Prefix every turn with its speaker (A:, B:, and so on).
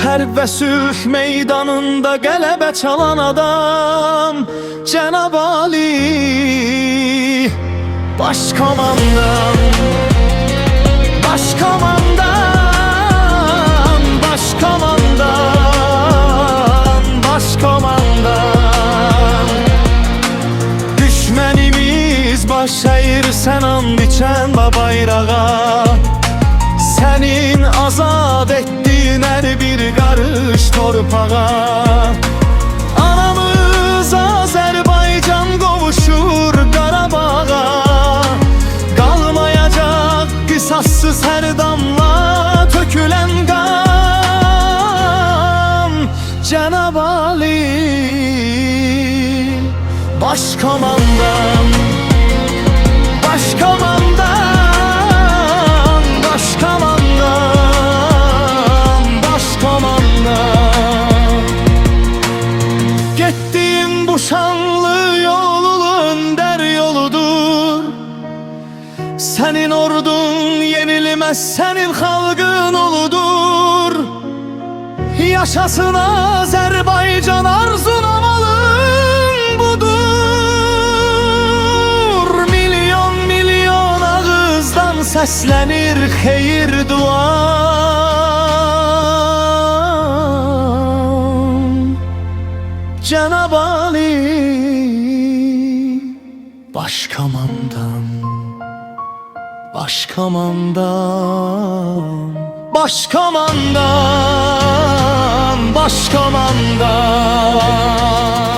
A: Hərb və sülh meydanında qələbə çalan adam Cənab Ali Başkomandan, başkomandan, başkomandan, başkomandan. Düşmənimiz baş əyir sən and içən bayrağa, sənin azad etdiyin hər bir qarış torpağa. Anamız Azərbaycan qovuşur Qarabağa, qalmayacaq qisassız hər damla tökülən qan. Cənab Ali Başkomandan, başkomandan, başkomandan, başkomandan. Getdiyin bu şanlı yolun dər yoludur. Sənin ordun yenilməz, sənin xalqın uludur. Yaşasın Azərbaycan, arzunamalın budur. Milyon milyon ağızdan səslənir xeyir dua. Cənab Ali Başkomandan, başkomandan, başkomandan, başkomandan.